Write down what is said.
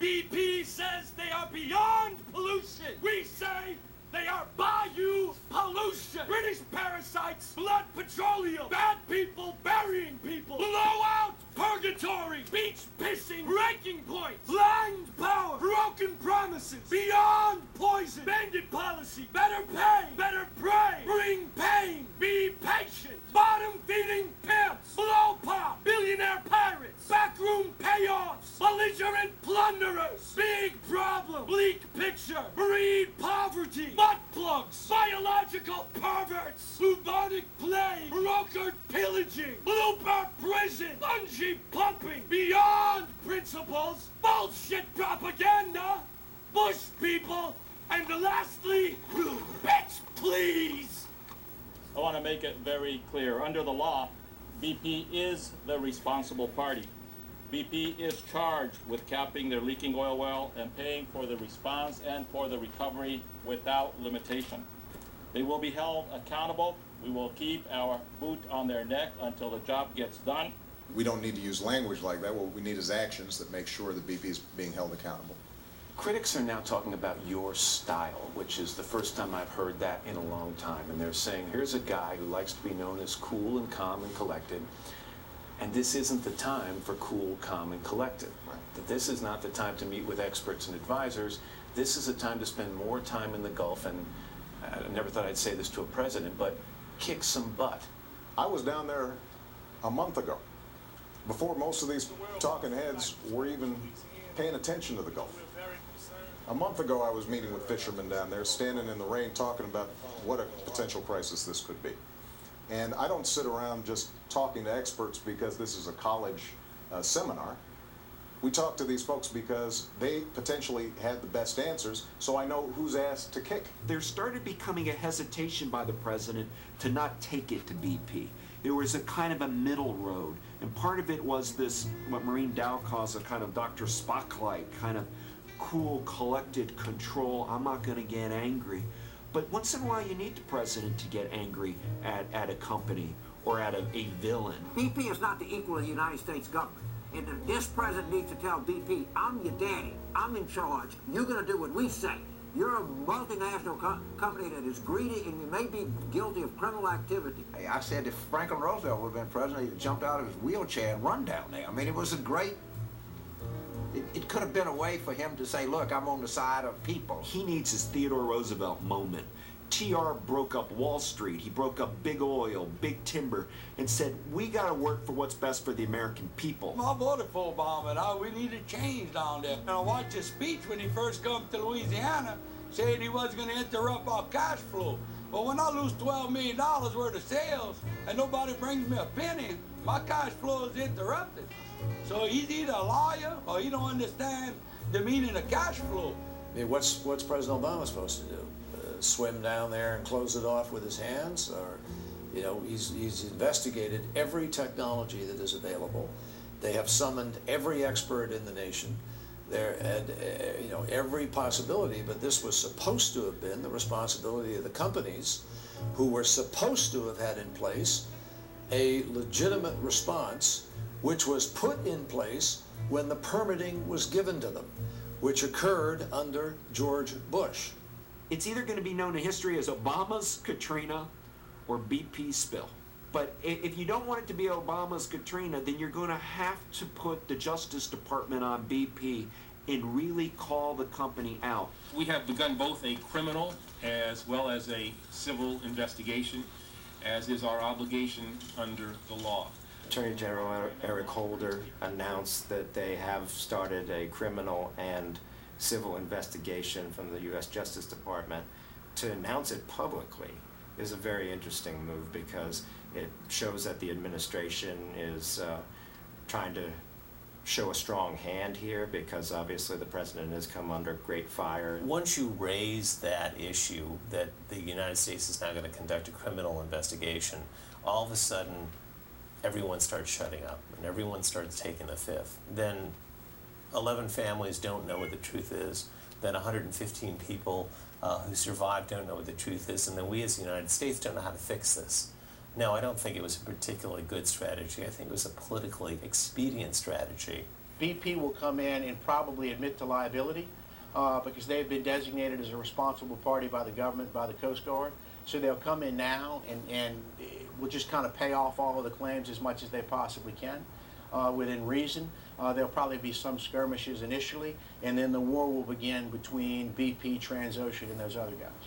BP says they are beyond pollution. We say they are bayou pollution. British parasites, blood petroleum, bad people burying people, blowout purgatory, beach pissing, breaking points, land power, broken promises, beyond poison, bandit policy, better pay, better pray, bring pain, be patient, bottom feeding pimps, blow pop, billionaire pirates, backroom payoffs, belligerent plunderers, big problem, bleak picture, breed poverty, butt plugs, biological perverts, bubonic plague, brokered pillaging, blooper prison, bungee pumping, beyond principles, bullshit propaganda, bush people, and lastly, bitch please. I want to make it very clear. Under the law, BP is the responsible party. BP is charged with capping their leaking oil well and paying for the response and for the recovery without limitation. They will be held accountable. We will keep our boot on their neck until the job gets done. We don't need to use language like that. What we need is actions that make sure that BP is being held accountable. Critics are now talking about your style, which is the first time I've heard that in a long time. And they're saying, here's a guy who likes to be known as cool and calm and collected. And this isn't the time for cool, calm, and collected. Right. That this is not the time to meet with experts and advisors. This is a time to spend more time in the Gulf. And I never thought I'd say this to a president, but kick some butt. I was down there a month ago, before most of these talking heads were even paying attention to the Gulf. A month ago, I was meeting with fishermen down there, standing in the rain, talking about what a potential crisis this could be. And I don't sit around just talking to experts because this is a college seminar. We talk to these folks because they potentially had the best answers, so I know who's asked to kick. There started becoming a hesitation by the president to not take it to BP. There was a kind of a middle road, and part of it was this, what Maureen Dow calls a kind of Dr. Spock-like, kind of cool, collected control. I'm not going to get angry. But once in a while you need the president to get angry at a company or at a villain. BP is not the equal of the United States government. And this president needs to tell BP, I'm your daddy, I'm in charge, you're going to do what we say. You're a multinational company that is greedy and you may be guilty of criminal activity. Hey, I said if Franklin Roosevelt would have been president, he'd jumped out of his wheelchair and run down there. I mean, it was a great... It could have been a way for him to say, look, I'm on the side of people. He needs his Theodore Roosevelt moment. TR broke up Wall Street, he broke up big oil, big timber, and said, we gotta work for what's best for the American people. I voted for Obama, and we needed change down there. And I watched his speech when he first come to Louisiana, saying he wasn't gonna interrupt our cash flow. But when I lose $12 million worth of sales, and nobody brings me a penny, my cash flow is interrupted. So he's either a liar, or he don't understand the meaning of cash flow. I mean, what's President Obama supposed to do? Swim down there and close it off with his hands? Or, you know, he's investigated every technology that is available. They have summoned every expert in the nation. There had, you know, every possibility, but this was supposed to have been the responsibility of the companies who were supposed to have had in place a legitimate response, which was put in place when the permitting was given to them, which occurred under George Bush. It's either going to be known in history as Obama's Katrina or BP's spill. But if you don't want it to be Obama's Katrina, then you're going to have to put the Justice Department on BP and really call the company out. We have begun both a criminal as well as a civil investigation, as is our obligation under the law. Attorney General Eric Holder announced that they have started a criminal and civil investigation from the U.S. Justice Department. To announce it publicly is a very interesting move because it shows that the administration is trying to show a strong hand here, because obviously the president has come under great fire. Once you raise that issue that the United States is now going to conduct a criminal investigation, all of a sudden everyone starts shutting up and everyone starts taking the fifth. Then 11 families don't know what the truth is. Then 115 people who survived don't know what the truth is. And then we as the United States don't know how to fix this. No, I don't think it was a particularly good strategy. I think it was a politically expedient strategy. BP will come in and probably admit to liability because they've been designated as a responsible party by the government, by the Coast Guard. So they'll come in now and will just kind of pay off all of the claims as much as they possibly can within reason. There'll probably be some skirmishes initially, and then the war will begin between BP, Transocean, and those other guys.